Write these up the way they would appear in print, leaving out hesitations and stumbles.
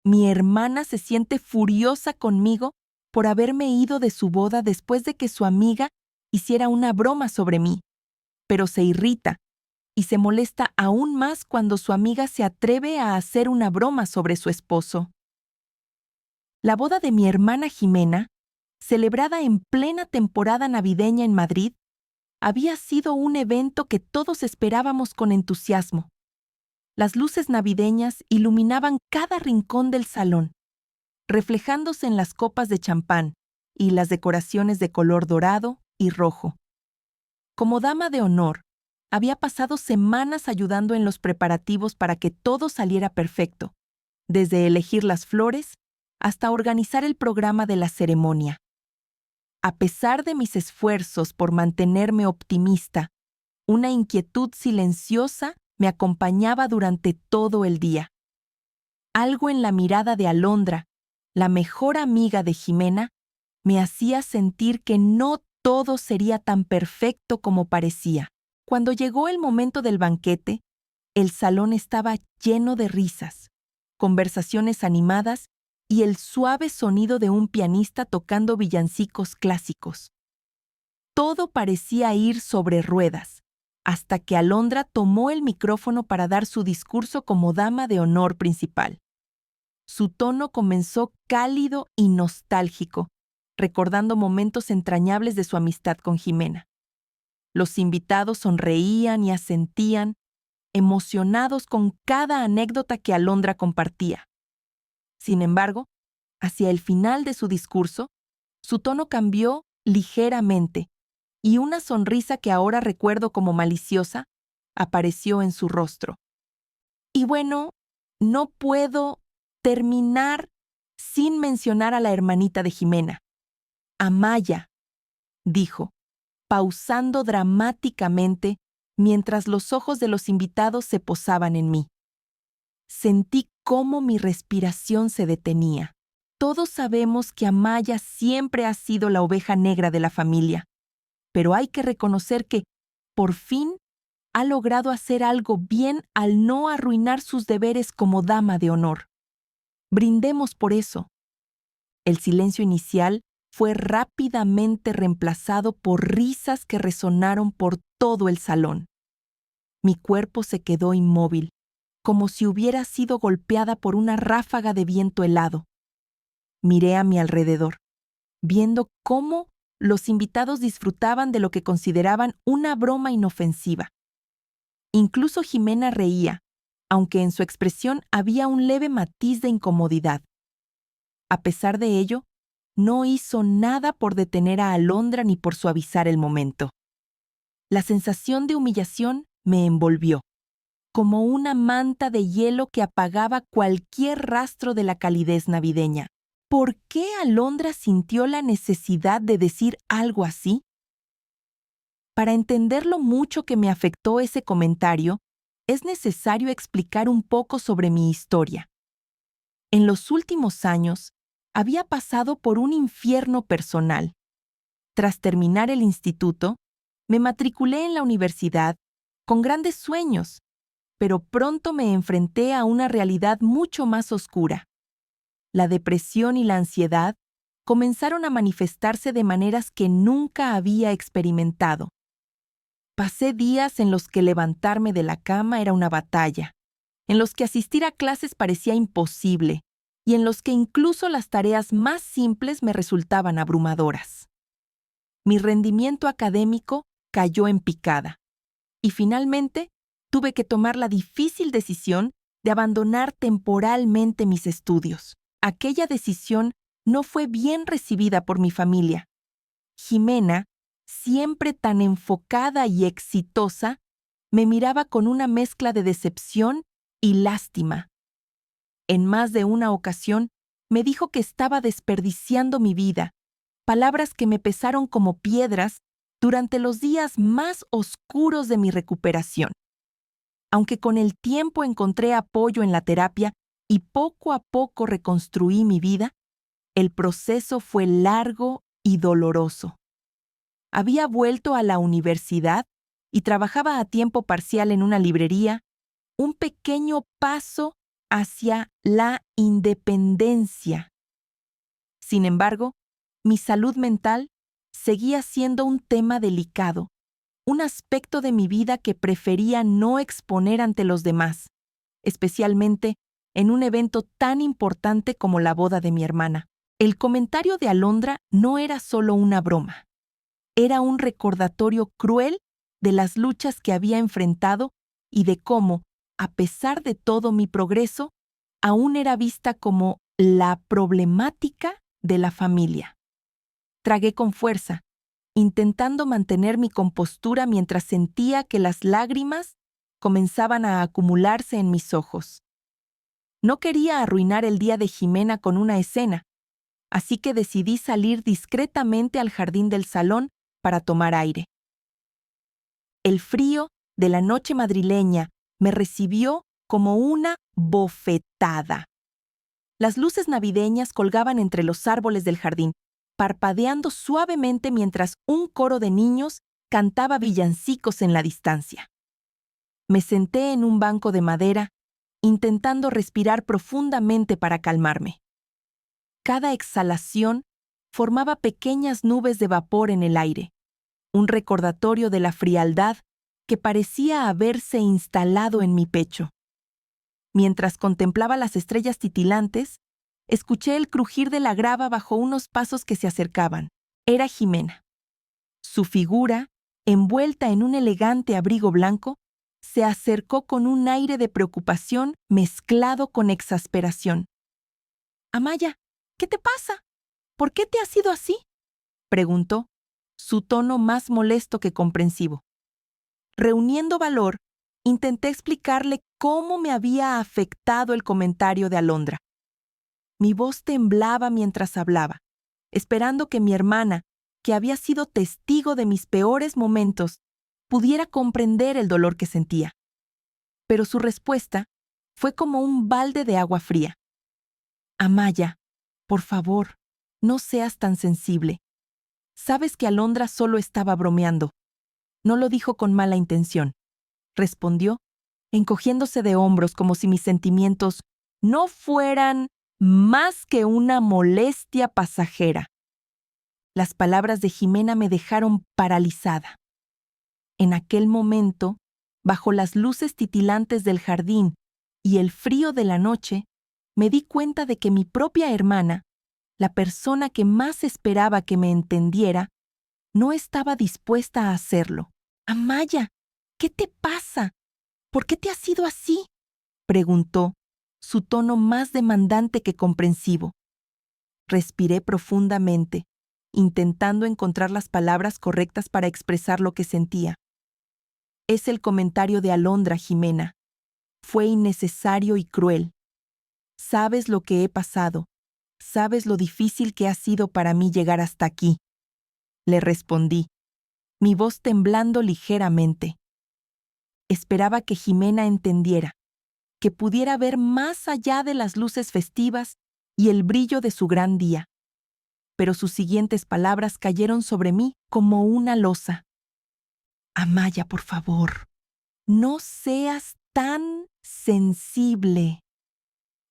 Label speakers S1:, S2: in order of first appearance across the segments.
S1: Mi hermana se siente furiosa conmigo por haberme ido de su boda después de que su amiga hiciera una broma sobre mí, pero se irrita y se molesta aún más cuando su amiga se atreve a hacer una broma sobre su esposo. La boda de mi hermana Jimena, celebrada en plena temporada navideña en Madrid, había sido un evento que todos esperábamos con entusiasmo. Las luces navideñas iluminaban cada rincón del salón, reflejándose en las copas de champán y las decoraciones de color dorado y rojo. Como dama de honor, había pasado semanas ayudando en los preparativos para que todo saliera perfecto, desde elegir las flores hasta organizar el programa de la ceremonia. A pesar de mis esfuerzos por mantenerme optimista, una inquietud silenciosa me acompañaba durante todo el día. Algo en la mirada de Alondra, la mejor amiga de Jimena, me hacía sentir que no todo sería tan perfecto como parecía. Cuando llegó el momento del banquete, el salón estaba lleno de risas, conversaciones animadas y el suave sonido de un pianista tocando villancicos clásicos. Todo parecía ir sobre ruedas, hasta que Alondra tomó el micrófono para dar su discurso como dama de honor principal. Su tono comenzó cálido y nostálgico, recordando momentos entrañables de su amistad con Jimena. Los invitados sonreían y asentían, emocionados con cada anécdota que Alondra compartía. Sin embargo, hacia el final de su discurso, su tono cambió ligeramente y una sonrisa que ahora recuerdo como maliciosa apareció en su rostro. Y bueno, no puedo terminar sin mencionar a la hermanita de Jimena, Amaya, dijo, pausando dramáticamente mientras los ojos de los invitados se posaban en mí. Sentí cómo mi respiración se detenía. Todos sabemos que Amaya siempre ha sido la oveja negra de la familia, pero hay que reconocer que, por fin, ha logrado hacer algo bien al no arruinar sus deberes como dama de honor. Brindemos por eso. El silencio inicial fue rápidamente reemplazado por risas que resonaron por todo el salón. Mi cuerpo se quedó inmóvil, como si hubiera sido golpeada por una ráfaga de viento helado. Miré a mi alrededor, viendo cómo los invitados disfrutaban de lo que consideraban una broma inofensiva. Incluso Jimena reía, aunque en su expresión había un leve matiz de incomodidad. A pesar de ello, no hizo nada por detener a Alondra ni por suavizar el momento. La sensación de humillación me envolvió, como una manta de hielo que apagaba cualquier rastro de la calidez navideña. ¿Por qué Alondra sintió la necesidad de decir algo así? Para entender lo mucho que me afectó ese comentario, es necesario explicar un poco sobre mi historia. En los últimos años, había pasado por un infierno personal. Tras terminar el instituto, me matriculé en la universidad con grandes sueños, pero pronto me enfrenté a una realidad mucho más oscura. La depresión y la ansiedad comenzaron a manifestarse de maneras que nunca había experimentado. Pasé días en los que levantarme de la cama era una batalla, en los que asistir a clases parecía imposible y en los que incluso las tareas más simples me resultaban abrumadoras. Mi rendimiento académico cayó en picada y finalmente tuve que tomar la difícil decisión de abandonar temporalmente mis estudios. Aquella decisión no fue bien recibida por mi familia. Jimena, siempre tan enfocada y exitosa, me miraba con una mezcla de decepción y lástima. En más de una ocasión, me dijo que estaba desperdiciando mi vida, palabras que me pesaron como piedras durante los días más oscuros de mi recuperación. Aunque con el tiempo encontré apoyo en la terapia y poco a poco reconstruí mi vida, el proceso fue largo y doloroso. Había vuelto a la universidad y trabajaba a tiempo parcial en una librería, un pequeño paso hacia la independencia. Sin embargo, mi salud mental seguía siendo un tema delicado, un aspecto de mi vida que prefería no exponer ante los demás, especialmente en un evento tan importante como la boda de mi hermana. El comentario de Alondra no era solo una broma. Era un recordatorio cruel de las luchas que había enfrentado y de cómo, a pesar de todo mi progreso, aún era vista como la problemática de la familia. Tragué con fuerza, intentando mantener mi compostura mientras sentía que las lágrimas comenzaban a acumularse en mis ojos. No quería arruinar el día de Jimena con una escena, así que decidí salir discretamente al jardín del salón para tomar aire. El frío de la noche madrileña me recibió como una bofetada. Las luces navideñas colgaban entre los árboles del jardín, parpadeando suavemente mientras un coro de niños cantaba villancicos en la distancia. Me senté en un banco de madera, intentando respirar profundamente para calmarme. Cada exhalación formaba pequeñas nubes de vapor en el aire, un recordatorio de la frialdad que parecía haberse instalado en mi pecho. Mientras contemplaba las estrellas titilantes, escuché el crujir de la grava bajo unos pasos que se acercaban. Era Jimena. Su figura, envuelta en un elegante abrigo blanco, se acercó con un aire de preocupación mezclado con exasperación. «Amaya, ¿qué te pasa? ¿Por qué te has ido así?», preguntó, su tono más molesto que comprensivo. Reuniendo valor, intenté explicarle cómo me había afectado el comentario de Alondra. Mi voz temblaba mientras hablaba, esperando que mi hermana, que había sido testigo de mis peores momentos, pudiera comprender el dolor que sentía. Pero su respuesta fue como un balde de agua fría. «Amaya, por favor, no seas tan sensible. Sabes que Alondra solo estaba bromeando. No lo dijo con mala intención», respondió, encogiéndose de hombros como si mis sentimientos no fueran más que una molestia pasajera. Las palabras de Jimena me dejaron paralizada. En aquel momento, bajo las luces titilantes del jardín y el frío de la noche, me di cuenta de que mi propia hermana, la persona que más esperaba que me entendiera, no estaba dispuesta a hacerlo. «Amaya, ¿qué te pasa? ¿Por qué te has ido así?», preguntó, su tono más demandante que comprensivo. Respiré profundamente, intentando encontrar las palabras correctas para expresar lo que sentía. «Es el comentario de Alondra, Jimena. Fue innecesario y cruel. Sabes lo que he pasado. Sabes lo difícil que ha sido para mí llegar hasta aquí», le respondí, mi voz temblando ligeramente. Esperaba que Jimena entendiera, que pudiera ver más allá de las luces festivas y el brillo de su gran día. Pero sus siguientes palabras cayeron sobre mí como una losa. «Amaya, por favor, no seas tan sensible.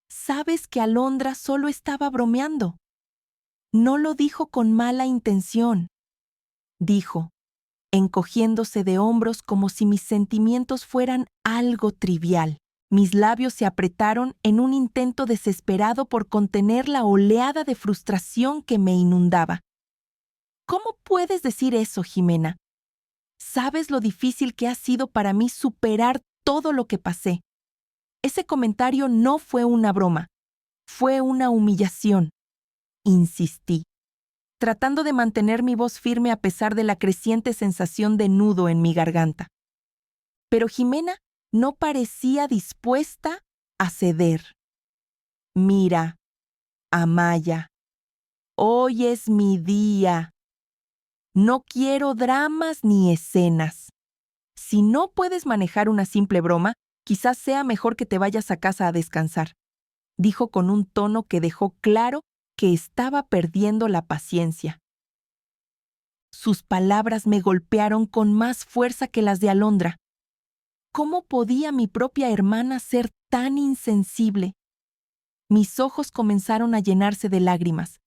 S1: Sabes que Alondra solo estaba bromeando. No lo dijo con mala intención», dijo, encogiéndose de hombros como si mis sentimientos fueran algo trivial. Mis labios se apretaron en un intento desesperado por contener la oleada de frustración que me inundaba. «¿Cómo puedes decir eso, Jimena? Sabes lo difícil que ha sido para mí superar todo lo que pasé. Ese comentario no fue una broma, fue una humillación», insistí, tratando de mantener mi voz firme a pesar de la creciente sensación de nudo en mi garganta. Pero Jimena no parecía dispuesta a ceder. «Mira, Amaya, hoy es mi día. No quiero dramas ni escenas. Si no puedes manejar una simple broma, quizás sea mejor que te vayas a casa a descansar», dijo con un tono que dejó claro que estaba perdiendo la paciencia. Sus palabras me golpearon con más fuerza que las de Alondra. ¿Cómo podía mi propia hermana ser tan insensible. Mis ojos comenzaron a llenarse de lágrimas,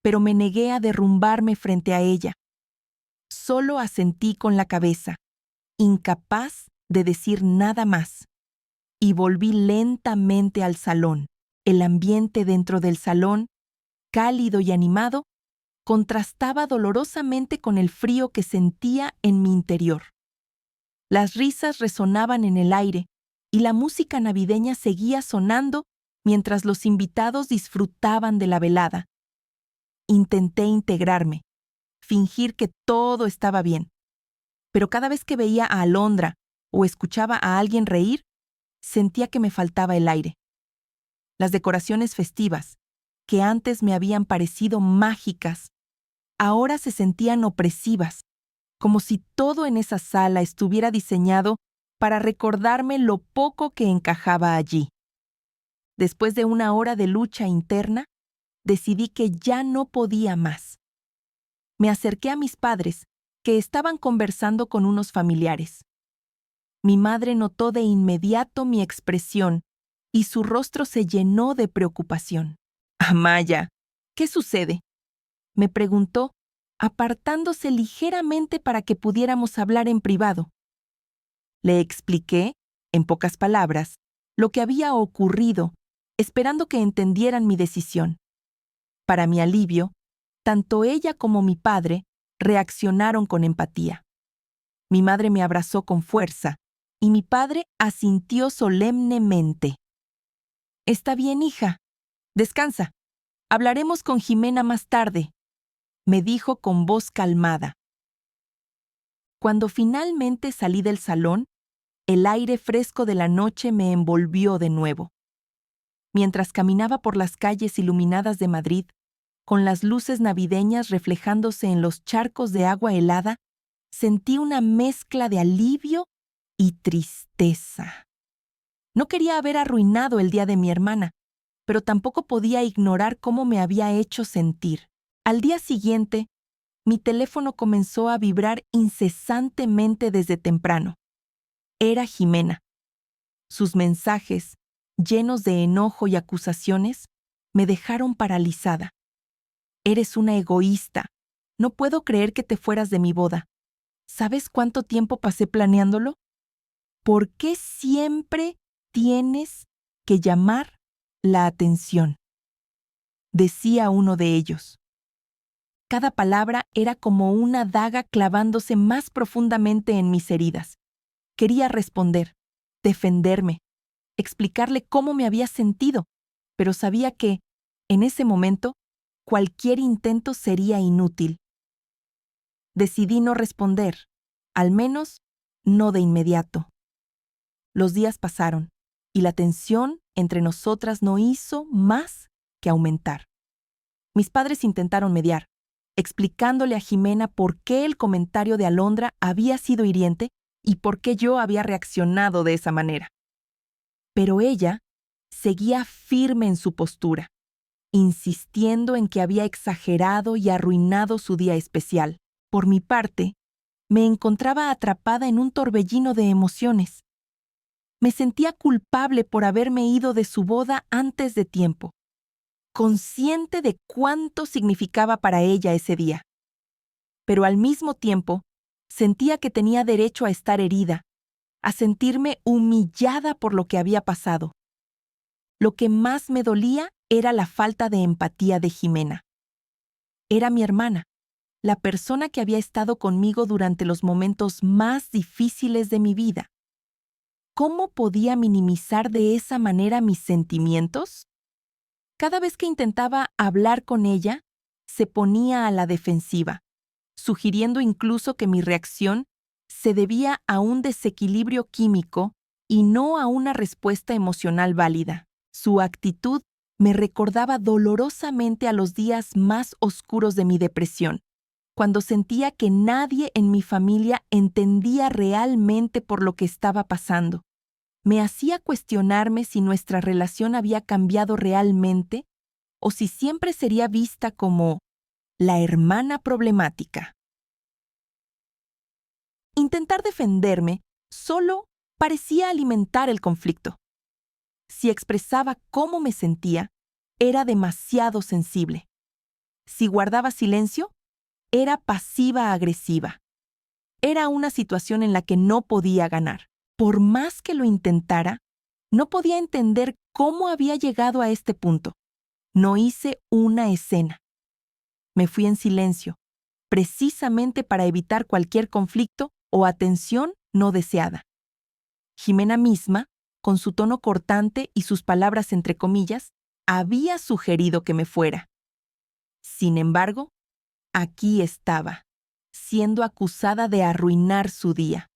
S1: pero me negué a derrumbarme frente a ella. Solo asentí con la cabeza, incapaz de decir nada más, y volví lentamente al salón. El ambiente dentro del salón, cálido y animado, contrastaba dolorosamente con el frío que sentía en mi interior. Las risas resonaban en el aire y la música navideña seguía sonando mientras los invitados disfrutaban de la velada. Intenté integrarme, fingir que todo estaba bien, pero cada vez que veía a Alondra o escuchaba a alguien reír, sentía que me faltaba el aire. Las decoraciones festivas, que antes me habían parecido mágicas, ahora se sentían opresivas, como si todo en esa sala estuviera diseñado para recordarme lo poco que encajaba allí. Después de una hora de lucha interna, decidí que ya no podía más. Me acerqué a mis padres, que estaban conversando con unos familiares. Mi madre notó de inmediato mi expresión y su rostro se llenó de preocupación. «Amaya, ¿qué sucede?», me preguntó, apartándose ligeramente para que pudiéramos hablar en privado. Le expliqué, en pocas palabras, lo que había ocurrido, esperando que entendieran mi decisión. Para mi alivio, tanto ella como mi padre reaccionaron con empatía. Mi madre me abrazó con fuerza y mi padre asintió solemnemente. «Está bien, hija. Descansa. Hablaremos con Jimena más tarde», me dijo con voz calmada. Cuando finalmente salí del salón, el aire fresco de la noche me envolvió de nuevo. Mientras caminaba por las calles iluminadas de Madrid, con las luces navideñas reflejándose en los charcos de agua helada, sentí una mezcla de alivio y tristeza. No quería haber arruinado el día de mi hermana, pero tampoco podía ignorar cómo me había hecho sentir. Al día siguiente, mi teléfono comenzó a vibrar incesantemente desde temprano. Era Jimena. Sus mensajes, llenos de enojo y acusaciones, me dejaron paralizada. «Eres una egoísta. No puedo creer que te fueras de mi boda. ¿Sabes cuánto tiempo pasé planeándolo? ¿Por qué siempre tienes que llamar la atención?», decía uno de ellos. Cada palabra era como una daga clavándose más profundamente en mis heridas. Quería responder, defenderme, explicarle cómo me había sentido, pero sabía que, en ese momento, cualquier intento sería inútil. Decidí no responder, al menos no de inmediato. Los días pasaron y la tensión entre nosotras no hizo más que aumentar. Mis padres intentaron mediar, explicándole a Jimena por qué el comentario de Alondra había sido hiriente y por qué yo había reaccionado de esa manera. Pero ella seguía firme en su postura, insistiendo en que había exagerado y arruinado su día especial. Por mi parte, me encontraba atrapada en un torbellino de emociones. Me sentía culpable por haberme ido de su boda antes de tiempo, consciente de cuánto significaba para ella ese día. Pero al mismo tiempo, sentía que tenía derecho a estar herida, a sentirme humillada por lo que había pasado. Lo que más me dolía era la falta de empatía de Jimena. Era mi hermana, la persona que había estado conmigo durante los momentos más difíciles de mi vida. ¿Cómo podía minimizar de esa manera mis sentimientos? Cada vez que intentaba hablar con ella, se ponía a la defensiva, sugiriendo incluso que mi reacción se debía a un desequilibrio químico y no a una respuesta emocional válida. Su actitud me recordaba dolorosamente a los días más oscuros de mi depresión, cuando sentía que nadie en mi familia entendía realmente por lo que estaba pasando. Me hacía cuestionarme si nuestra relación había cambiado realmente o si siempre sería vista como la hermana problemática. Intentar defenderme solo parecía alimentar el conflicto. Si expresaba cómo me sentía, era demasiado sensible. Si guardaba silencio, era pasiva-agresiva. Era una situación en la que no podía ganar. Por más que lo intentara, no podía entender cómo había llegado a este punto. No hice una escena. Me fui en silencio, precisamente para evitar cualquier conflicto o atención no deseada. Jimena misma, con su tono cortante y sus palabras entre comillas, había sugerido que me fuera. Sin embargo, aquí estaba, siendo acusada de arruinar su día.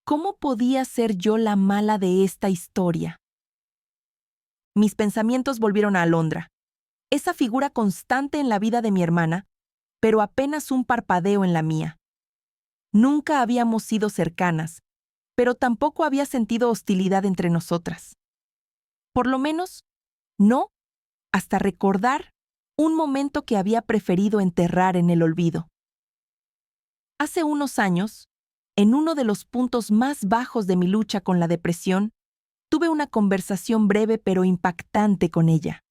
S1: ¿Cómo podía ser yo la mala de esta historia? Mis pensamientos volvieron a Alondra, esa figura constante en la vida de mi hermana, pero apenas un parpadeo en la mía. Nunca habíamos sido cercanas, pero tampoco había sentido hostilidad entre nosotras. Por lo menos, no, hasta recordar un momento que había preferido enterrar en el olvido. Hace unos años, en uno de los puntos más bajos de mi lucha con la depresión, tuve una conversación breve pero impactante con ella.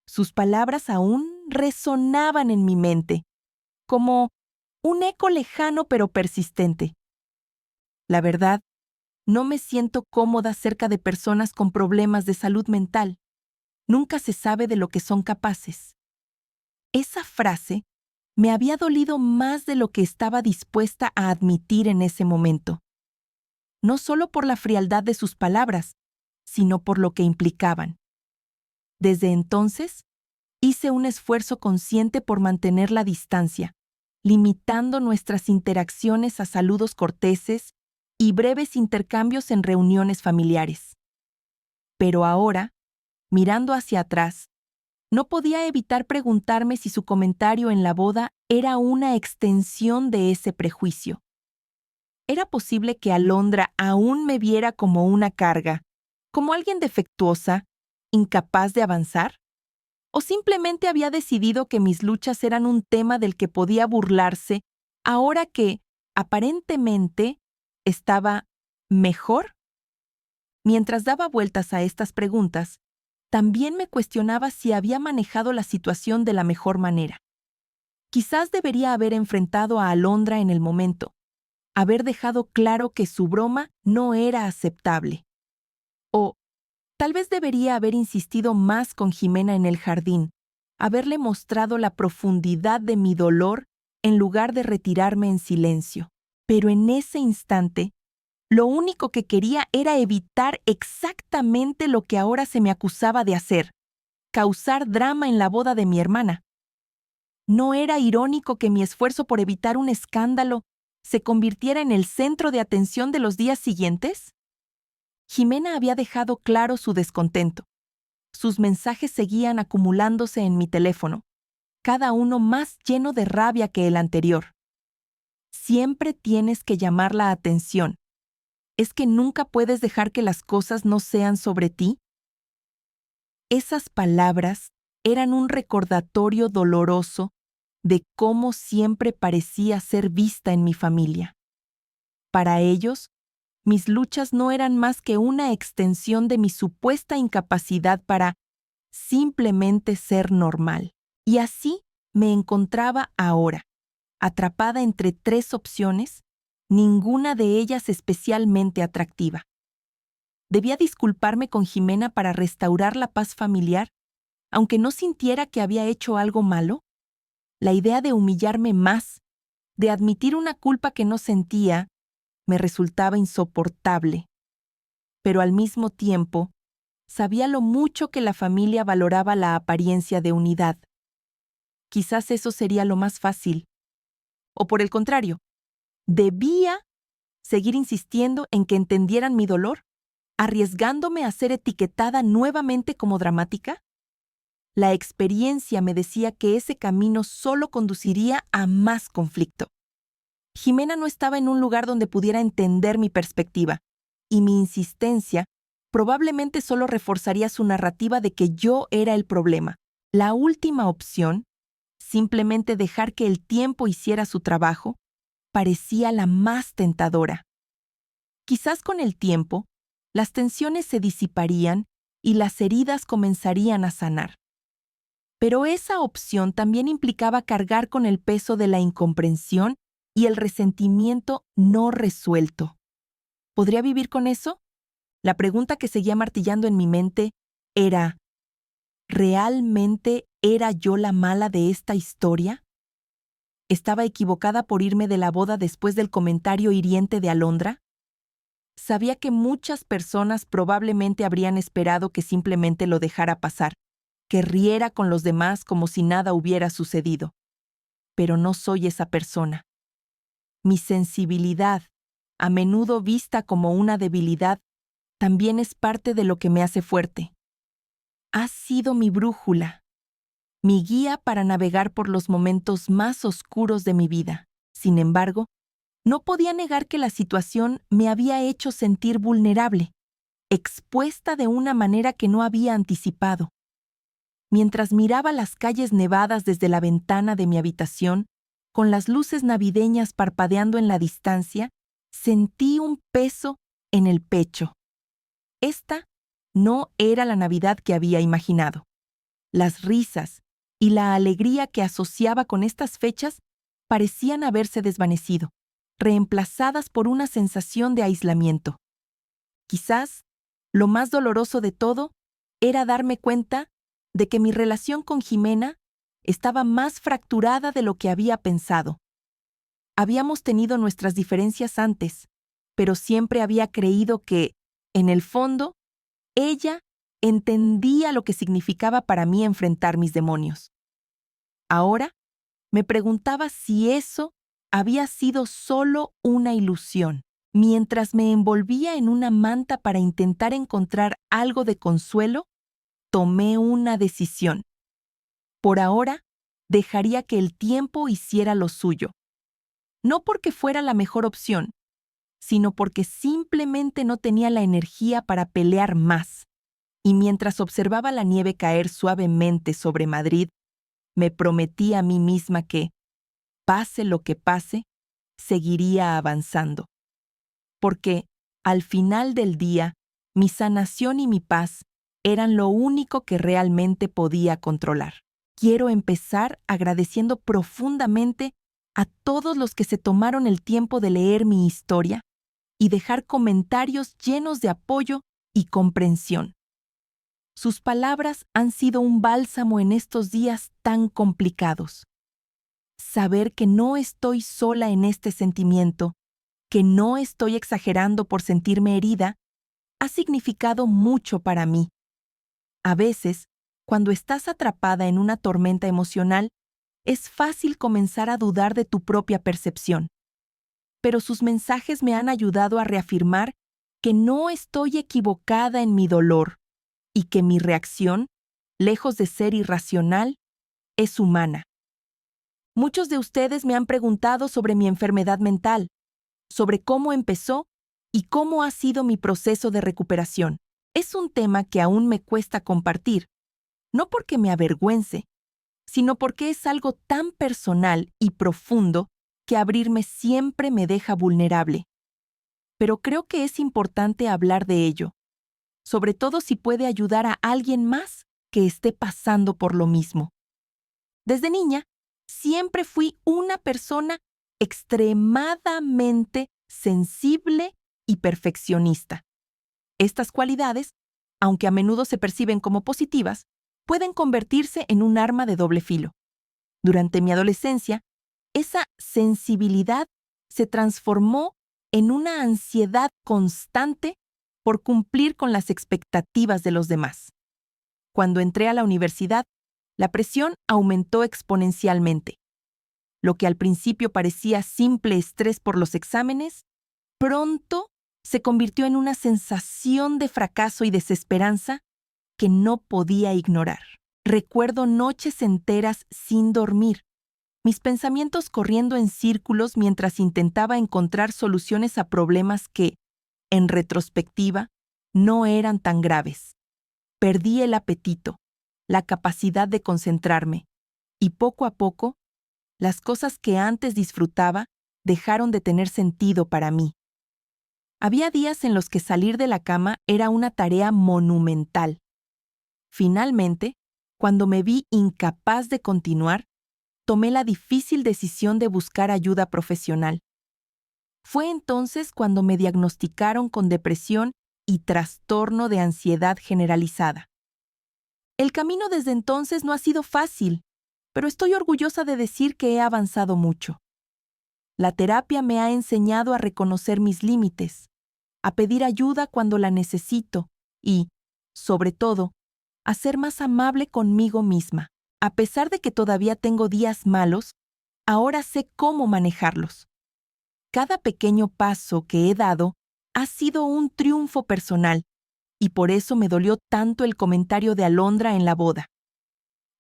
S1: Sus palabras aún resonaban en mi mente, como un eco lejano pero persistente. La verdad, no me siento cómoda cerca de personas con problemas de salud mental. Nunca se sabe de lo que son capaces. Esa frase me había dolido más de lo que estaba dispuesta a admitir en ese momento. No solo por la frialdad de sus palabras, sino por lo que implicaban. Desde entonces, hice un esfuerzo consciente por mantener la distancia, limitando nuestras interacciones a saludos corteses y breves intercambios en reuniones familiares. Pero ahora, mirando hacia atrás, no podía evitar preguntarme si su comentario en la boda era una extensión de ese prejuicio. ¿Era posible que Alondra aún me viera como una carga, como alguien defectuosa, incapaz de avanzar? ¿O simplemente había decidido que mis luchas eran un tema del que podía burlarse ahora que, aparentemente, estaba mejor? Mientras daba vueltas a estas preguntas, también me cuestionaba si había manejado la situación de la mejor manera. Quizás debería haber enfrentado a Alondra en el momento, haber dejado claro que su broma no era aceptable. O tal vez debería haber insistido más con Jimena en el jardín, haberle mostrado la profundidad de mi dolor en lugar de retirarme en silencio. Pero en ese instante, lo único que quería era evitar exactamente lo que ahora se me acusaba de hacer, causar drama en la boda de mi hermana. ¿No era irónico que mi esfuerzo por evitar un escándalo se convirtiera en el centro de atención de los días siguientes? Jimena había dejado claro su descontento. Sus mensajes seguían acumulándose en mi teléfono, cada uno más lleno de rabia que el anterior. Siempre tienes que llamar la atención. ¿Es que nunca puedes dejar que las cosas no sean sobre ti? Esas palabras eran un recordatorio doloroso de cómo siempre parecía ser vista en mi familia. Para ellos, mis luchas no eran más que una extensión de mi supuesta incapacidad para simplemente ser normal. Y así me encontraba ahora, atrapada entre tres opciones, ninguna de ellas especialmente atractiva. ¿Debía disculparme con Jimena para restaurar la paz familiar, aunque no sintiera que había hecho algo malo? La idea de humillarme más, de admitir una culpa que no sentía, me resultaba insoportable. Pero al mismo tiempo, sabía lo mucho que la familia valoraba la apariencia de unidad. Quizás eso sería lo más fácil. O por el contrario, debía seguir insistiendo en que entendieran mi dolor, arriesgándome a ser etiquetada nuevamente como dramática. La experiencia me decía que ese camino solo conduciría a más conflicto. Jimena no estaba en un lugar donde pudiera entender mi perspectiva, y mi insistencia probablemente solo reforzaría su narrativa de que yo era el problema. La última opción, simplemente dejar que el tiempo hiciera su trabajo, parecía la más tentadora. Quizás con el tiempo, las tensiones se disiparían y las heridas comenzarían a sanar. Pero esa opción también implicaba cargar con el peso de la incomprensión y el resentimiento no resuelto. ¿Podría vivir con eso? La pregunta que seguía martillando en mi mente era, ¿realmente era yo la mala de esta historia? ¿Estaba equivocada por irme de la boda después del comentario hiriente de Alondra? Sabía que muchas personas probablemente habrían esperado que simplemente lo dejara pasar, que riera con los demás como si nada hubiera sucedido. Pero no soy esa persona. Mi sensibilidad, a menudo vista como una debilidad, también es parte de lo que me hace fuerte. Ha sido mi brújula, mi guía para navegar por los momentos más oscuros de mi vida. Sin embargo, no podía negar que la situación me había hecho sentir vulnerable, expuesta de una manera que no había anticipado. Mientras miraba las calles nevadas desde la ventana de mi habitación, con las luces navideñas parpadeando en la distancia, sentí un peso en el pecho. Esta no era la Navidad que había imaginado. Las risas y la alegría que asociaba con estas fechas parecían haberse desvanecido, reemplazadas por una sensación de aislamiento. Quizás, lo más doloroso de todo era darme cuenta de que mi relación con Jimena estaba más fracturada de lo que había pensado. Habíamos tenido nuestras diferencias antes, pero siempre había creído que, en el fondo, ella entendía lo que significaba para mí enfrentar mis demonios. Ahora, me preguntaba si eso había sido solo una ilusión. Mientras me envolvía en una manta para intentar encontrar algo de consuelo, tomé una decisión. Por ahora, dejaría que el tiempo hiciera lo suyo. No porque fuera la mejor opción, sino porque simplemente no tenía la energía para pelear más. Y mientras observaba la nieve caer suavemente sobre Madrid, me prometí a mí misma que, pase lo que pase, seguiría avanzando. Porque, al final del día, mi sanación y mi paz eran lo único que realmente podía controlar. Quiero empezar agradeciendo profundamente a todos los que se tomaron el tiempo de leer mi historia y dejar comentarios llenos de apoyo y comprensión. Sus palabras han sido un bálsamo en estos días tan complicados. Saber que no estoy sola en este sentimiento, que no estoy exagerando por sentirme herida, ha significado mucho para mí. A veces, cuando estás atrapada en una tormenta emocional, es fácil comenzar a dudar de tu propia percepción. Pero sus mensajes me han ayudado a reafirmar que no estoy equivocada en mi dolor y que mi reacción, lejos de ser irracional, es humana. Muchos de ustedes me han preguntado sobre mi enfermedad mental, sobre cómo empezó y cómo ha sido mi proceso de recuperación. Es un tema que aún me cuesta compartir, no porque me avergüence, sino porque es algo tan personal y profundo que abrirme siempre me deja vulnerable. Pero creo que es importante hablar de ello, sobre todo si puede ayudar a alguien más que esté pasando por lo mismo. Desde niña, siempre fui una persona extremadamente sensible y perfeccionista. Estas cualidades, aunque a menudo se perciben como positivas, pueden convertirse en un arma de doble filo. Durante mi adolescencia, esa sensibilidad se transformó en una ansiedad constante por cumplir con las expectativas de los demás. Cuando entré a la universidad, la presión aumentó exponencialmente. Lo que al principio parecía simple estrés por los exámenes, pronto se convirtió en una sensación de fracaso y desesperanza que no podía ignorar. Recuerdo noches enteras sin dormir, mis pensamientos corriendo en círculos mientras intentaba encontrar soluciones a problemas que, en retrospectiva, no eran tan graves. Perdí el apetito, la capacidad de concentrarme, y poco a poco, las cosas que antes disfrutaba dejaron de tener sentido para mí. Había días en los que salir de la cama era una tarea monumental. Finalmente, cuando me vi incapaz de continuar, tomé la difícil decisión de buscar ayuda profesional. Fue entonces cuando me diagnosticaron con depresión y trastorno de ansiedad generalizada. El camino desde entonces no ha sido fácil, pero estoy orgullosa de decir que he avanzado mucho. La terapia me ha enseñado a reconocer mis límites, a pedir ayuda cuando la necesito y, sobre todo, a ser más amable conmigo misma. A pesar de que todavía tengo días malos, ahora sé cómo manejarlos. Cada pequeño paso que he dado ha sido un triunfo personal, y por eso me dolió tanto el comentario de Alondra en la boda.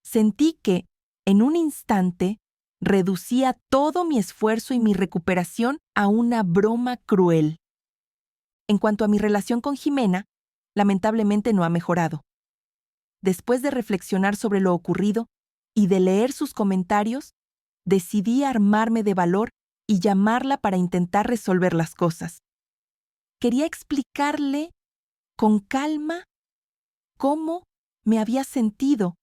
S1: Sentí que, en un instante, reducía todo mi esfuerzo y mi recuperación a una broma cruel. En cuanto a mi relación con Jimena, lamentablemente no ha mejorado. Después de reflexionar sobre lo ocurrido y de leer sus comentarios, decidí armarme de valor y llamarla para intentar resolver las cosas. Quería explicarle con calma cómo me había sentido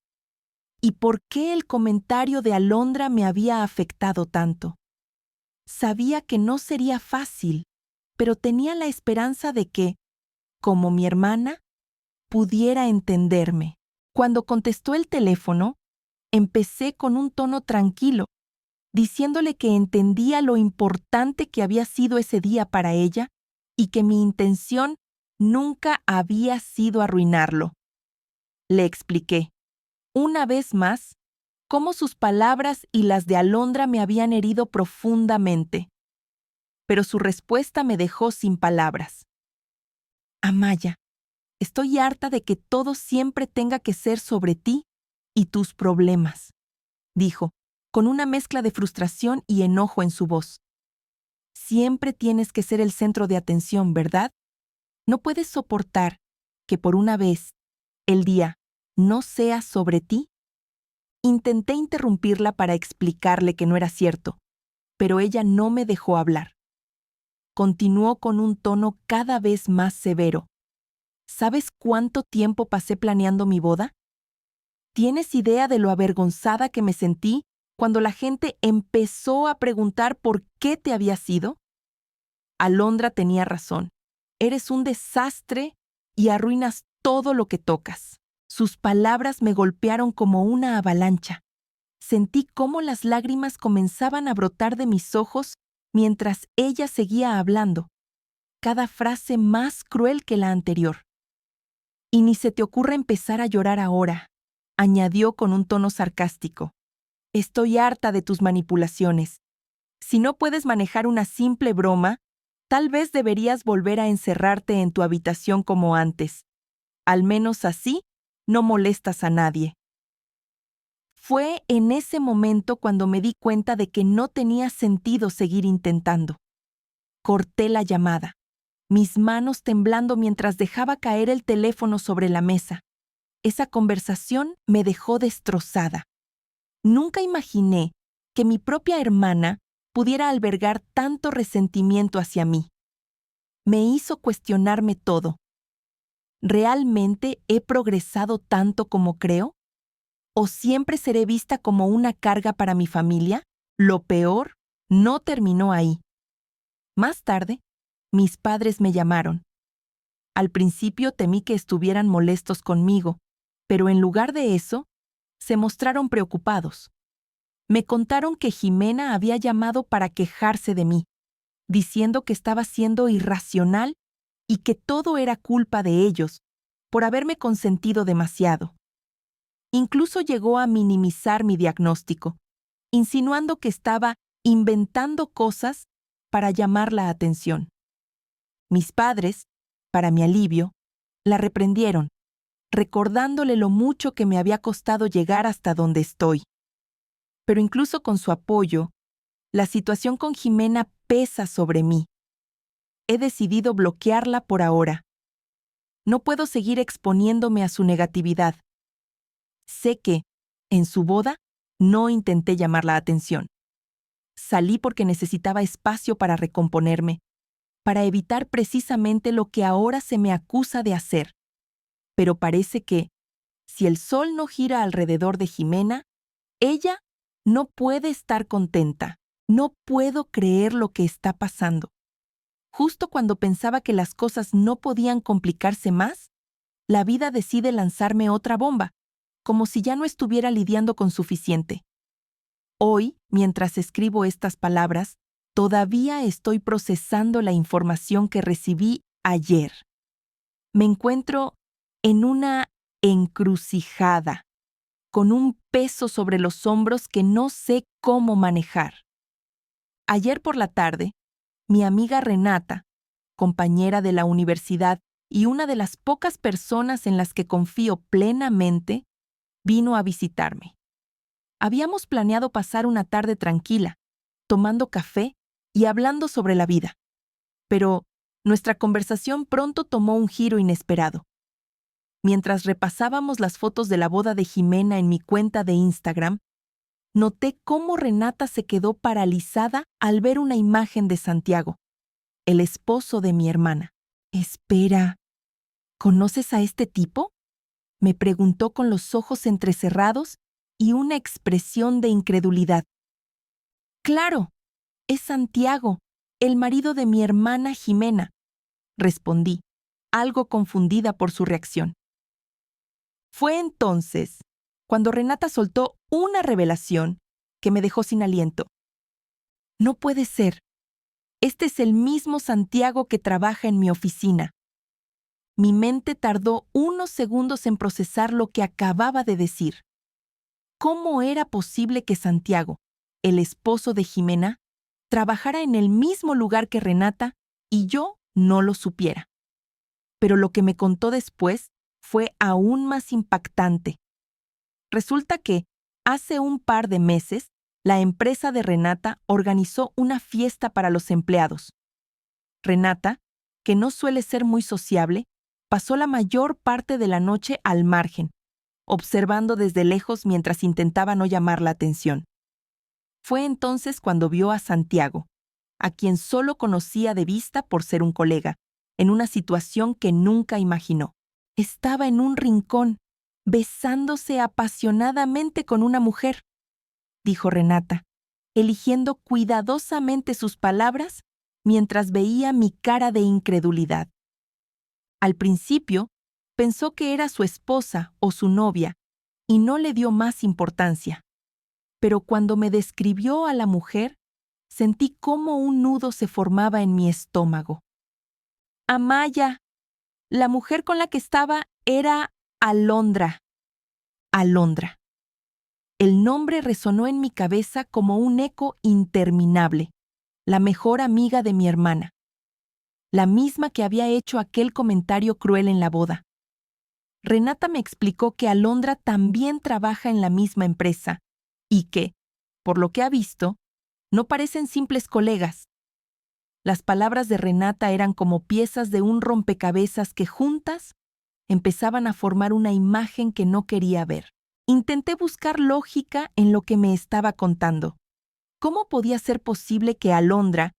S1: y por qué el comentario de Alondra me había afectado tanto. Sabía que no sería fácil, pero tenía la esperanza de que, como mi hermana, pudiera entenderme. Cuando contestó el teléfono, empecé con un tono tranquilo, diciéndole que entendía lo importante que había sido ese día para ella y que mi intención nunca había sido arruinarlo. Le expliqué, una vez más, cómo sus palabras y las de Alondra me habían herido profundamente. Pero su respuesta me dejó sin palabras. Amaya, estoy harta de que todo siempre tenga que ser sobre ti y tus problemas, dijo, con una mezcla de frustración y enojo en su voz. Siempre tienes que ser el centro de atención, ¿verdad? ¿No puedes soportar que por una vez el día no sea sobre ti? Intenté interrumpirla para explicarle que no era cierto, pero ella no me dejó hablar. Continuó con un tono cada vez más severo. ¿Sabes cuánto tiempo pasé planeando mi boda? ¿Tienes idea de lo avergonzada que me sentí cuando la gente empezó a preguntar por qué te habías ido? Alondra tenía razón. Eres un desastre y arruinas todo lo que tocas. Sus palabras me golpearon como una avalancha. Sentí cómo las lágrimas comenzaban a brotar de mis ojos mientras ella seguía hablando, cada frase más cruel que la anterior. Y ni se te ocurra empezar a llorar ahora, añadió con un tono sarcástico. Estoy harta de tus manipulaciones. Si no puedes manejar una simple broma, tal vez deberías volver a encerrarte en tu habitación como antes. Al menos así, no molestas a nadie. Fue en ese momento cuando me di cuenta de que no tenía sentido seguir intentando. Corté la llamada, mis manos temblando mientras dejaba caer el teléfono sobre la mesa. Esa conversación me dejó destrozada. Nunca imaginé que mi propia hermana pudiera albergar tanto resentimiento hacia mí. Me hizo cuestionarme todo. ¿Realmente he progresado tanto como creo? ¿O siempre seré vista como una carga para mi familia? Lo peor no terminó ahí. Más tarde, mis padres me llamaron. Al principio temí que estuvieran molestos conmigo, pero en lugar de eso, se mostraron preocupados. Me contaron que Jimena había llamado para quejarse de mí, diciendo que estaba siendo irracional y que todo era culpa de ellos, por haberme consentido demasiado. Incluso llegó a minimizar mi diagnóstico, insinuando que estaba inventando cosas para llamar la atención. Mis padres, para mi alivio, la reprendieron, recordándole lo mucho que me había costado llegar hasta donde estoy. Pero incluso con su apoyo, la situación con Jimena pesa sobre mí. He decidido bloquearla por ahora. No puedo seguir exponiéndome a su negatividad. Sé que, en su boda, no intenté llamar la atención. Salí porque necesitaba espacio para recomponerme, para evitar precisamente lo que ahora se me acusa de hacer. Pero parece que, si el sol no gira alrededor de Jimena, ella no puede estar contenta. No puedo creer lo que está pasando. Justo cuando pensaba que las cosas no podían complicarse más, la vida decide lanzarme otra bomba, como si ya no estuviera lidiando con suficiente. Hoy, mientras escribo estas palabras, todavía estoy procesando la información que recibí ayer. Me encuentro en una encrucijada, con un peso sobre los hombros que no sé cómo manejar. Ayer por la tarde, mi amiga Renata, compañera de la universidad y una de las pocas personas en las que confío plenamente, vino a visitarme. Habíamos planeado pasar una tarde tranquila, tomando café y hablando sobre la vida. Pero nuestra conversación pronto tomó un giro inesperado. Mientras repasábamos las fotos de la boda de Jimena en mi cuenta de Instagram, noté cómo Renata se quedó paralizada al ver una imagen de Santiago, el esposo de mi hermana. Espera, ¿conoces a este tipo?, me preguntó con los ojos entrecerrados y una expresión de incredulidad. Claro, es Santiago, el marido de mi hermana Jimena, respondí, algo confundida por su reacción. Fue entonces cuando Renata soltó una revelación que me dejó sin aliento. No puede ser. Este es el mismo Santiago que trabaja en mi oficina. Mi mente tardó unos segundos en procesar lo que acababa de decir. ¿Cómo era posible que Santiago, el esposo de Jimena, trabajara en el mismo lugar que Renata y yo no lo supiera? Pero lo que me contó después fue aún más impactante. Resulta que, hace un par de meses, la empresa de Renata organizó una fiesta para los empleados. Renata, que no suele ser muy sociable, pasó la mayor parte de la noche al margen, observando desde lejos mientras intentaba no llamar la atención. Fue entonces cuando vio a Santiago, a quien solo conocía de vista por ser un colega, en una situación que nunca imaginó. Estaba en un rincón, besándose apasionadamente con una mujer, dijo Renata, eligiendo cuidadosamente sus palabras mientras veía mi cara de incredulidad. Al principio, pensó que era su esposa o su novia y no le dio más importancia. Pero cuando me describió a la mujer, sentí cómo un nudo se formaba en mi estómago. Amaya, la mujer con la que estaba era Alondra. Alondra. El nombre resonó en mi cabeza como un eco interminable. La mejor amiga de mi hermana. La misma que había hecho aquel comentario cruel en la boda. Renata me explicó que Alondra también trabaja en la misma empresa y que, por lo que ha visto, no parecen simples colegas. Las palabras de Renata eran como piezas de un rompecabezas que juntas empezaban a formar una imagen que no quería ver. Intenté buscar lógica en lo que me estaba contando. ¿Cómo podía ser posible que Alondra,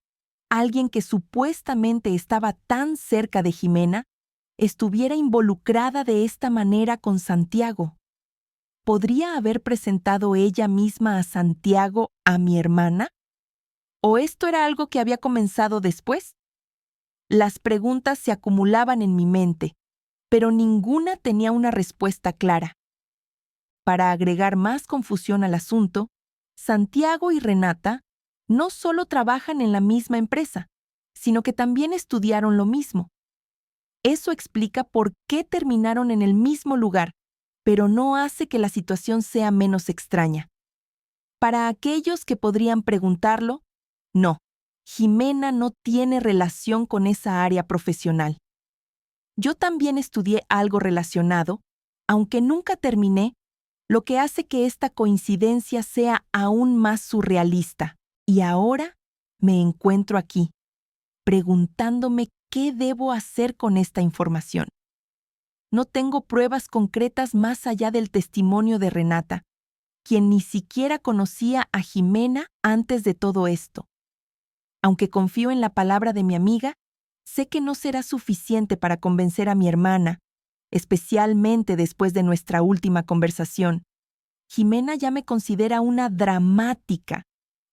S1: alguien que supuestamente estaba tan cerca de Jimena, estuviera involucrada de esta manera con Santiago? ¿Podría haber presentado ella misma a Santiago a mi hermana? ¿O esto era algo que había comenzado después? Las preguntas se acumulaban en mi mente, pero ninguna tenía una respuesta clara. Para agregar más confusión al asunto, Santiago y Renata no solo trabajan en la misma empresa, sino que también estudiaron lo mismo. Eso explica por qué terminaron en el mismo lugar, pero no hace que la situación sea menos extraña. Para aquellos que podrían preguntarlo, no, Jimena no tiene relación con esa área profesional. Yo también estudié algo relacionado, aunque nunca terminé, lo que hace que esta coincidencia sea aún más surrealista. Y ahora me encuentro aquí, preguntándome qué debo hacer con esta información. No tengo pruebas concretas más allá del testimonio de Renata, quien ni siquiera conocía a Jimena antes de todo esto. Aunque confío en la palabra de mi amiga, sé que no será suficiente para convencer a mi hermana, especialmente después de nuestra última conversación. Jimena ya me considera una dramática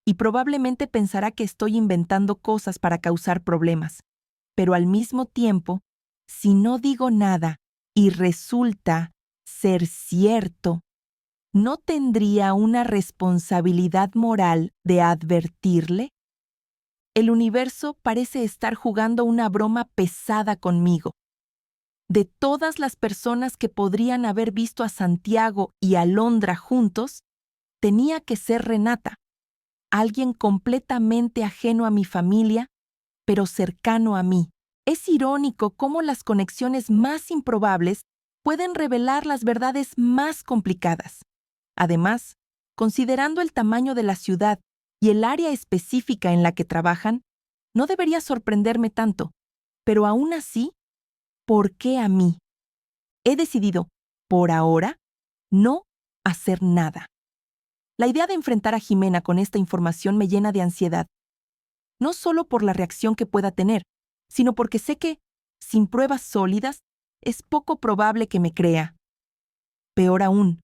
S1: y probablemente pensará que estoy inventando cosas para causar problemas. Pero al mismo tiempo, si no digo nada y resulta ser cierto, ¿no tendría una responsabilidad moral de advertirle? El universo parece estar jugando una broma pesada conmigo. De todas las personas que podrían haber visto a Santiago y a Londra juntos, tenía que ser Renata, alguien completamente ajeno a mi familia, pero cercano a mí. Es irónico cómo las conexiones más improbables pueden revelar las verdades más complicadas. Además, considerando el tamaño de la ciudad y el área específica en la que trabajan, no debería sorprenderme tanto. Pero aún así, ¿por qué a mí? He decidido, por ahora, no hacer nada. La idea de enfrentar a Jimena con esta información me llena de ansiedad, no solo por la reacción que pueda tener, sino porque sé que, sin pruebas sólidas, es poco probable que me crea. Peor aún,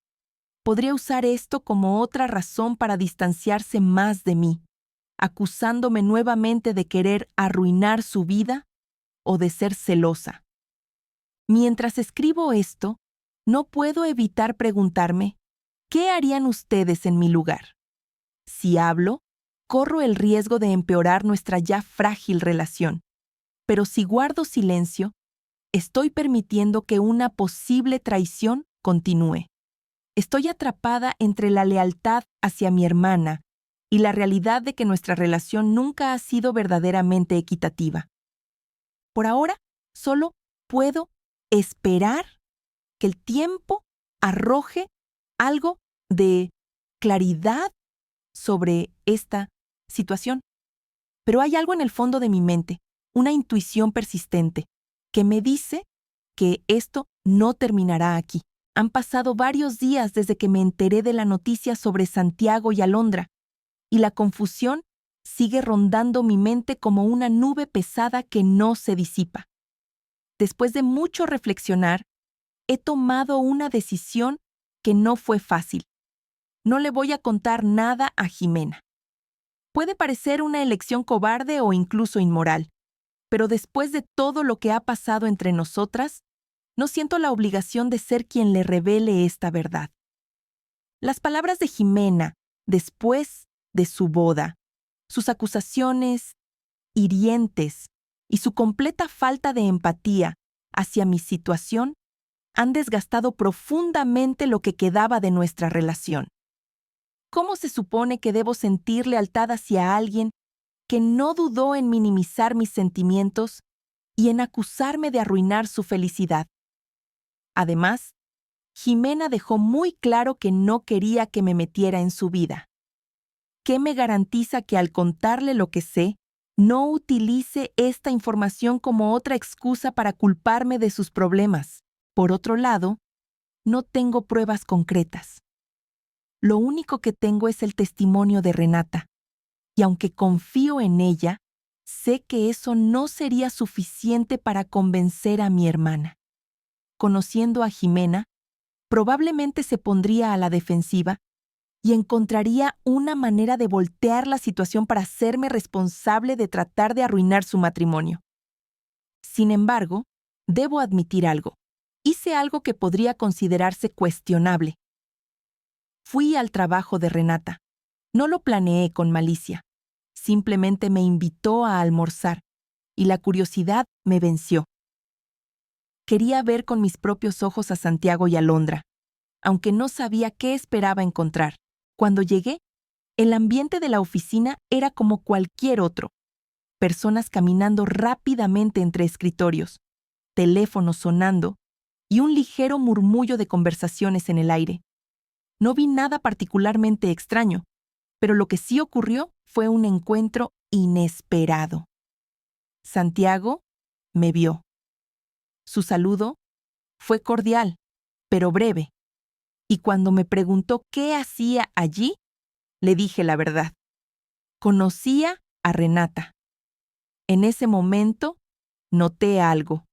S1: podría usar esto como otra razón para distanciarse más de mí, acusándome nuevamente de querer arruinar su vida o de ser celosa. Mientras escribo esto, no puedo evitar preguntarme, ¿qué harían ustedes en mi lugar? Si hablo, corro el riesgo de empeorar nuestra ya frágil relación. Pero si guardo silencio, estoy permitiendo que una posible traición continúe. Estoy atrapada entre la lealtad hacia mi hermana y la realidad de que nuestra relación nunca ha sido verdaderamente equitativa. Por ahora, solo puedo esperar que el tiempo arroje algo de claridad sobre esta situación. Pero hay algo en el fondo de mi mente, una intuición persistente, que me dice que esto no terminará aquí. Han pasado varios días desde que me enteré de la noticia sobre Santiago y Alondra, y la confusión sigue rondando mi mente como una nube pesada que no se disipa. Después de mucho reflexionar, he tomado una decisión que no fue fácil. No le voy a contar nada a Jimena. Puede parecer una elección cobarde o incluso inmoral, pero después de todo lo que ha pasado entre nosotras, no siento la obligación de ser quien le revele esta verdad. Las palabras de Jimena, después de su boda, sus acusaciones hirientes y su completa falta de empatía hacia mi situación han desgastado profundamente lo que quedaba de nuestra relación. ¿Cómo se supone que debo sentir lealtad hacia alguien que no dudó en minimizar mis sentimientos y en acusarme de arruinar su felicidad? Además, Jimena dejó muy claro que no quería que me metiera en su vida. ¿Qué me garantiza que al contarle lo que sé, no utilice esta información como otra excusa para culparme de sus problemas? Por otro lado, no tengo pruebas concretas. Lo único que tengo es el testimonio de Renata, y aunque confío en ella, sé que eso no sería suficiente para convencer a mi hermana. Conociendo a Jimena, probablemente se pondría a la defensiva y encontraría una manera de voltear la situación para hacerme responsable de tratar de arruinar su matrimonio. Sin embargo, debo admitir algo. Hice algo que podría considerarse cuestionable. Fui al trabajo de Renata. No lo planeé con malicia. Simplemente me invitó a almorzar, y la curiosidad me venció. Quería ver con mis propios ojos a Santiago y a Londra, aunque no sabía qué esperaba encontrar. Cuando llegué, el ambiente de la oficina era como cualquier otro. Personas caminando rápidamente entre escritorios, teléfonos sonando y un ligero murmullo de conversaciones en el aire. No vi nada particularmente extraño, pero lo que sí ocurrió fue un encuentro inesperado. Santiago me vio. Su saludo fue cordial, pero breve, y cuando me preguntó qué hacía allí, le dije la verdad. Conocía a Renata. En ese momento, Noté algo.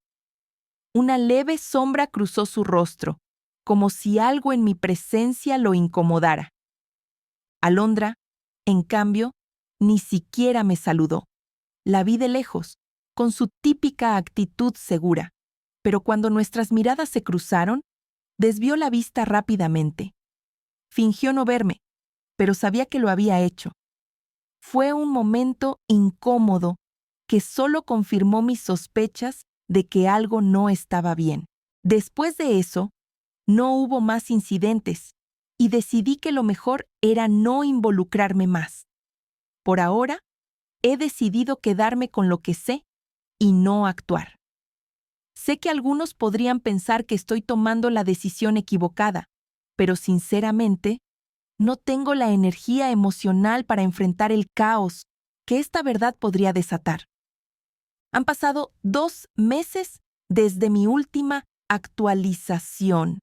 S1: Una leve sombra cruzó su rostro, como si algo en mi presencia lo incomodara. Alondra, en cambio, ni siquiera me saludó. La vi de lejos, con su típica actitud segura, pero cuando nuestras miradas se cruzaron, desvió la vista rápidamente. Fingió no verme, pero sabía que lo había hecho. Fue un momento incómodo que solo confirmó mis sospechas de que algo no estaba bien. Después de eso, no hubo más incidentes y decidí que lo mejor era no involucrarme más. Por ahora, he decidido quedarme con lo que sé y no actuar. Sé que algunos podrían pensar que estoy tomando la decisión equivocada, pero sinceramente, no tengo la energía emocional para enfrentar el caos que esta verdad podría desatar. Han pasado 2 meses desde mi última actualización.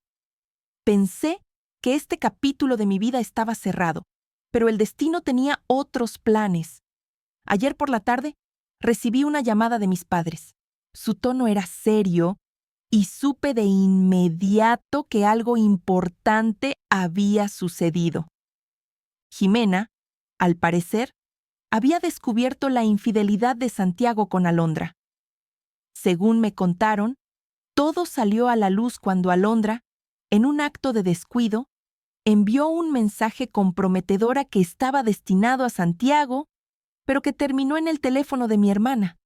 S1: Pensé que este capítulo de mi vida estaba cerrado, pero el destino tenía otros planes. Ayer por la tarde, recibí una llamada de mis padres. Su tono era serio y supe de inmediato que algo importante había sucedido. Jimena, al parecer, había descubierto la infidelidad de Santiago con Alondra. Según me contaron, todo salió a la luz cuando Alondra, en un acto de descuido, envió un mensaje comprometedor que estaba destinado a Santiago, pero que terminó en el teléfono de mi hermana.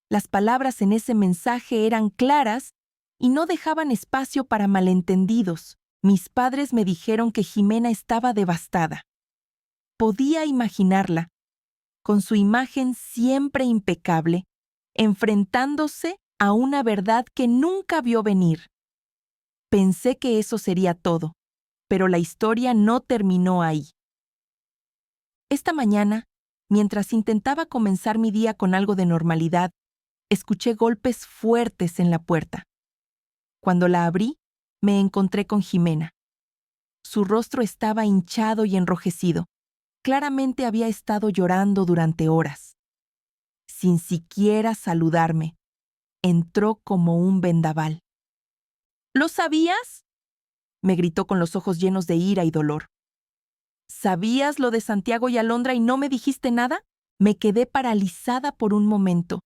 S1: Las palabras en ese mensaje eran claras y no dejaban espacio para malentendidos. Mis padres me dijeron que Jimena estaba devastada. Podía imaginarla, con su imagen siempre impecable, enfrentándose a una verdad que nunca vio venir. Pensé que eso sería todo, pero la historia no terminó ahí. Esta mañana, mientras intentaba comenzar mi día con algo de normalidad, escuché golpes fuertes en la puerta. Cuando la abrí, me encontré con Jimena. Su rostro estaba hinchado y enrojecido. Claramente había estado llorando durante horas. Sin siquiera saludarme, entró como un vendaval. ¿Lo sabías?, me gritó con los ojos llenos de ira y dolor. ¿Sabías lo de Santiago y Alondra y no me dijiste nada? Me quedé paralizada por un momento,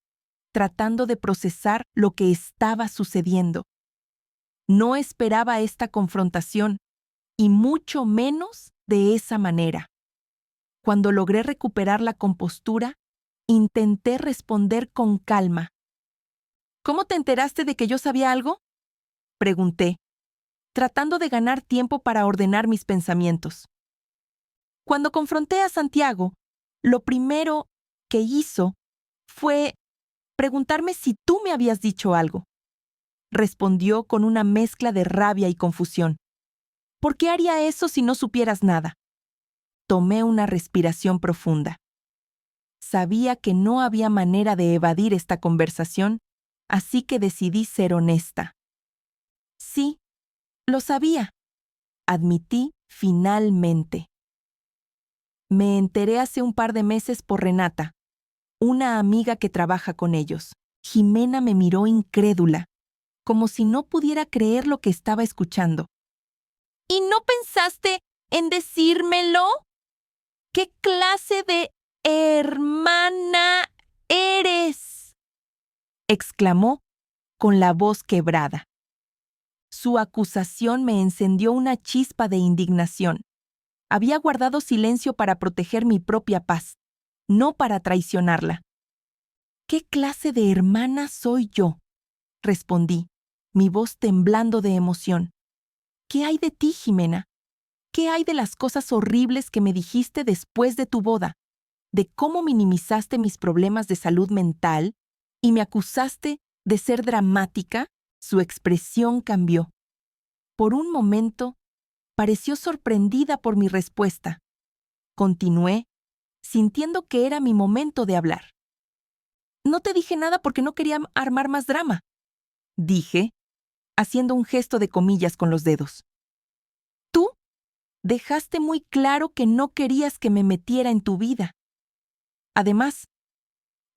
S1: tratando de procesar lo que estaba sucediendo. No esperaba esta confrontación, y mucho menos de esa manera. Cuando logré recuperar la compostura, intenté responder con calma. ¿Cómo te enteraste de que yo sabía algo?, pregunté, tratando de ganar tiempo para ordenar mis pensamientos. Cuando confronté a Santiago, lo primero que hizo fue preguntarme si tú me habías dicho algo. Respondió con una mezcla de rabia y confusión. ¿Por qué haría eso si no supieras nada? Tomé una respiración profunda. Sabía que no había manera de evadir esta conversación, así que decidí ser honesta. Sí, lo sabía, admití finalmente. Me enteré hace un par de meses por Renata, una amiga que trabaja con ellos. Jimena me miró incrédula, como si no pudiera creer lo que estaba escuchando. ¿Y no pensaste en decírmelo? ¿Qué clase de hermana eres?, exclamó con la voz quebrada. Su acusación me encendió una chispa de indignación. Había guardado silencio para proteger mi propia paz, no para traicionarla. ¿Qué clase de hermana soy yo?, respondí, mi voz temblando de emoción. ¿Qué hay de ti, Jimena? ¿Qué hay de las cosas horribles que me dijiste después de tu boda? ¿De cómo minimizaste mis problemas de salud mental y me acusaste de ser dramática? Su expresión cambió. Por un momento, pareció sorprendida por mi respuesta. Continué, sintiendo que era mi momento de hablar. No te dije nada porque no quería armar más drama, dije, haciendo un gesto de comillas con los dedos. Tú dejaste muy claro que no querías que me metiera en tu vida. Además,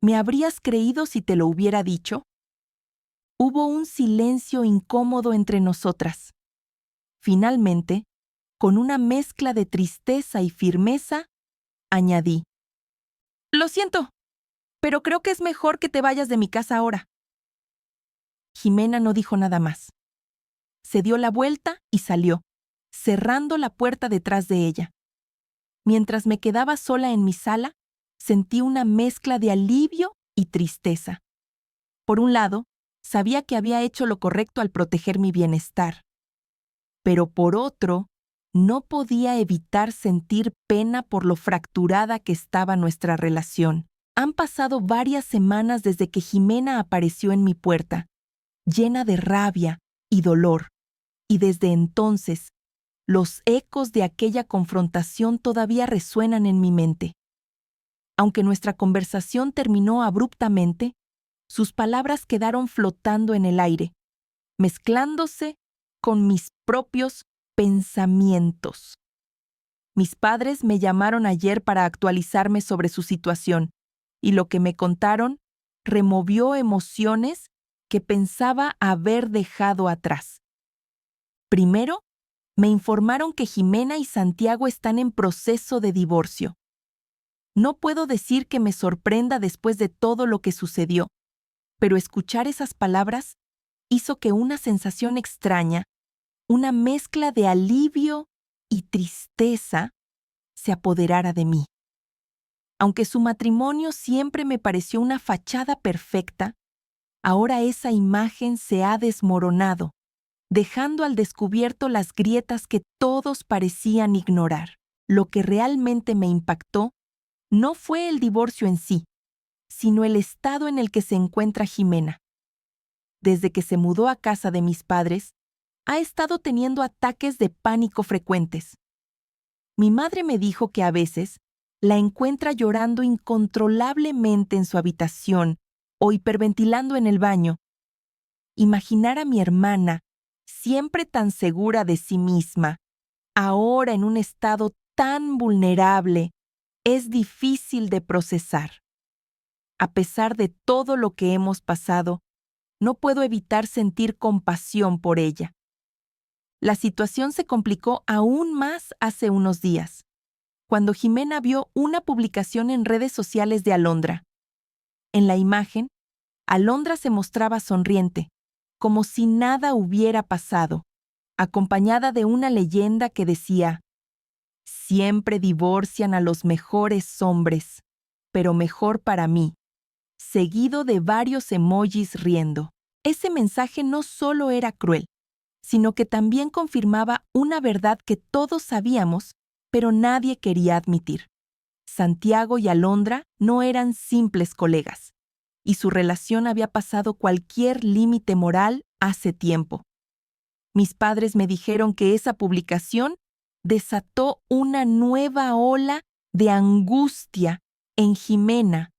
S1: ¿Me habrías creído si te lo hubiera dicho? Hubo un silencio incómodo entre nosotras. Finalmente, con una mezcla de tristeza y firmeza, añadí: Lo siento, pero creo que es mejor que te vayas de mi casa ahora. Jimena no dijo nada más. Se dio la vuelta y salió, cerrando la puerta detrás de ella. Mientras me quedaba sola en mi sala, sentí una mezcla de alivio y tristeza. Por un lado, sabía que había hecho lo correcto al proteger mi bienestar. Pero por otro, no podía evitar sentir pena por lo fracturada que estaba nuestra relación. Han pasado varias semanas desde que Jimena apareció en mi puerta, llena de rabia y dolor, y desde entonces, los ecos de aquella confrontación todavía resuenan en mi mente. Aunque nuestra conversación terminó abruptamente, sus palabras quedaron flotando en el aire, mezclándose con mis propios pensamientos. Mis padres me llamaron ayer para actualizarme sobre su situación, y lo que me contaron removió emociones que pensaba haber dejado atrás. Primero, me informaron que Jimena y Santiago están en proceso de divorcio. No puedo decir que me sorprenda después de todo lo que sucedió, pero escuchar esas palabras hizo que una sensación extraña, una mezcla de alivio y tristeza, se apoderara de mí. Aunque su matrimonio siempre me pareció una fachada perfecta, ahora esa imagen se ha desmoronado, dejando al descubierto las grietas que todos parecían ignorar. Lo que realmente me impactó no fue el divorcio en sí, sino el estado en el que se encuentra Jimena. Desde que se mudó a casa de mis padres, ha estado teniendo ataques de pánico frecuentes. Mi madre me dijo que a veces la encuentra llorando incontrolablemente en su habitación o hiperventilando en el baño. Imaginar a mi hermana, siempre tan segura de sí misma, ahora en un estado tan vulnerable, es difícil de procesar. A pesar de todo lo que hemos pasado, no puedo evitar sentir compasión por ella. La situación se complicó aún más hace unos días, cuando Jimena vio una publicación en redes sociales de Alondra. En la imagen, Alondra se mostraba sonriente, como si nada hubiera pasado, acompañada de una leyenda que decía: Siempre divorcian a los mejores hombres, pero mejor para mí, seguido de varios emojis riendo. Ese mensaje no solo era cruel, sino que también confirmaba una verdad que todos sabíamos, pero nadie quería admitir. Santiago y Alondra no eran simples colegas, y su relación había pasado cualquier límite moral hace tiempo. Mis padres me dijeron que esa publicación desató una nueva ola de angustia en Jimena,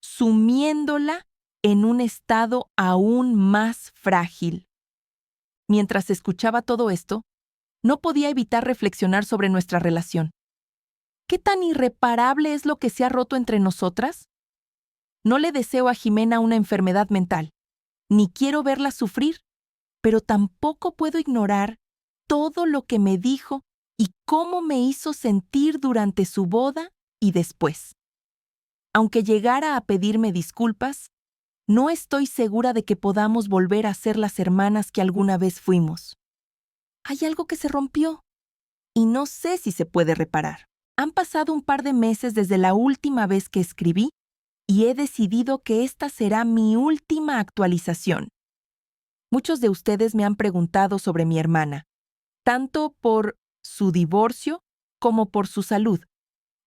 S1: sumiéndola en un estado aún más frágil. Mientras escuchaba todo esto, no podía evitar reflexionar sobre nuestra relación. ¿Qué tan irreparable es lo que se ha roto entre nosotras? No le deseo a Jimena una enfermedad mental, ni quiero verla sufrir, pero tampoco puedo ignorar todo lo que me dijo y cómo me hizo sentir durante su boda y después. Aunque llegara a pedirme disculpas, no estoy segura de que podamos volver a ser las hermanas que alguna vez fuimos. Hay algo que se rompió, y no sé si se puede reparar. Han pasado un par de meses desde la última vez que escribí, y he decidido que esta será mi última actualización. Muchos de ustedes me han preguntado sobre mi hermana, tanto por su divorcio como por su salud.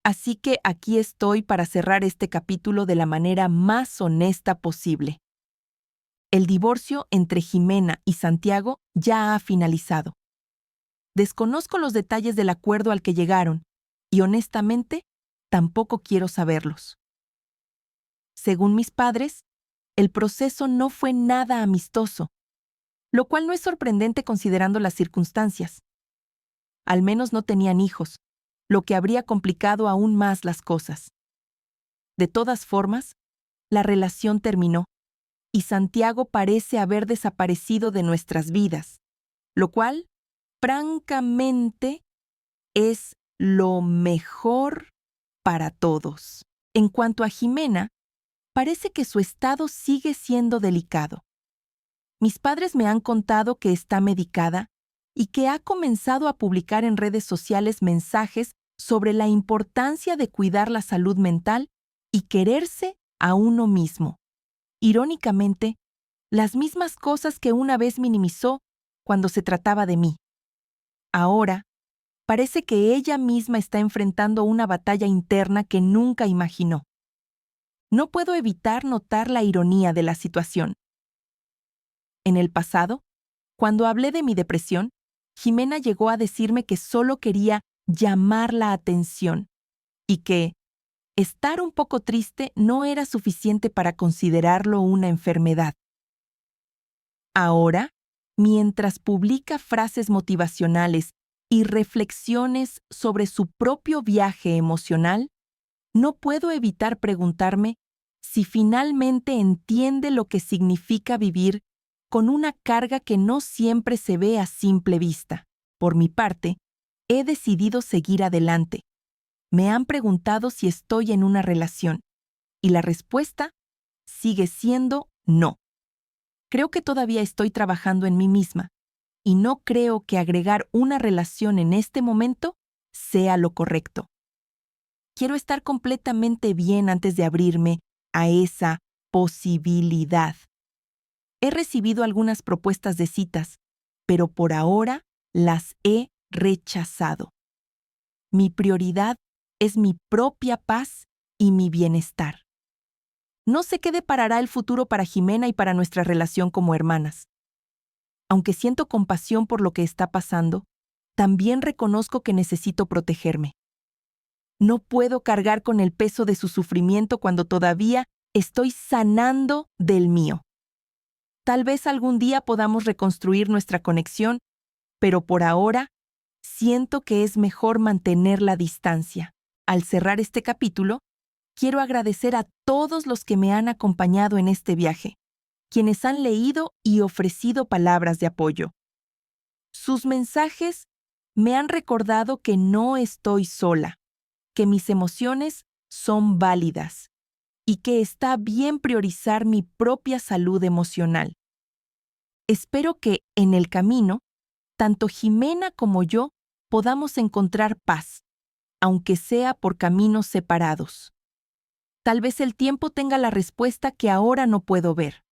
S1: Así que aquí estoy para cerrar este capítulo de la manera más honesta posible. El divorcio entre Jimena y Santiago ya ha finalizado. Desconozco los detalles del acuerdo al que llegaron y honestamente tampoco quiero saberlos. Según mis padres, el proceso no fue nada amistoso, lo cual no es sorprendente considerando las circunstancias. Al menos no tenían hijos, lo que habría complicado aún más las cosas. De todas formas, la relación terminó y Santiago parece haber desaparecido de nuestras vidas, lo cual, francamente, es lo mejor para todos. En cuanto a Jimena, parece que su estado sigue siendo delicado. Mis padres me han contado que está medicada y que ha comenzado a publicar en redes sociales mensajes sobre la importancia de cuidar la salud mental y quererse a uno mismo. Irónicamente, las mismas cosas que una vez minimizó cuando se trataba de mí. Ahora, parece que ella misma está enfrentando una batalla interna que nunca imaginó. No puedo evitar notar la ironía de la situación. En el pasado, cuando hablé de mi depresión, Jimena llegó a decirme que solo quería llamar la atención y que estar un poco triste no era suficiente para considerarlo una enfermedad. Ahora, mientras publica frases motivacionales y reflexiones sobre su propio viaje emocional, no puedo evitar preguntarme si finalmente entiende lo que significa vivir con una carga que no siempre se ve a simple vista. Por mi parte, he decidido seguir adelante. Me han preguntado si estoy en una relación, y la respuesta sigue siendo no. Creo que todavía estoy trabajando en mí misma, y no creo que agregar una relación en este momento sea lo correcto. Quiero estar completamente bien antes de abrirme a esa posibilidad. He recibido algunas propuestas de citas, pero por ahora las he rechazado. Mi prioridad es mi propia paz y mi bienestar. No sé qué deparará el futuro para Jimena y para nuestra relación como hermanas. Aunque siento compasión por lo que está pasando, también reconozco que necesito protegerme. No puedo cargar con el peso de su sufrimiento cuando todavía estoy sanando del mío. Tal vez algún día podamos reconstruir nuestra conexión, pero por ahora siento que es mejor mantener la distancia. Al cerrar este capítulo, quiero agradecer a todos los que me han acompañado en este viaje, quienes han leído y ofrecido palabras de apoyo. Sus mensajes me han recordado que no estoy sola, que mis emociones son válidas y que está bien priorizar mi propia salud emocional. Espero que, en el camino, tanto Jimena como yo podamos encontrar paz, aunque sea por caminos separados. Tal vez el tiempo tenga la respuesta que ahora no puedo ver.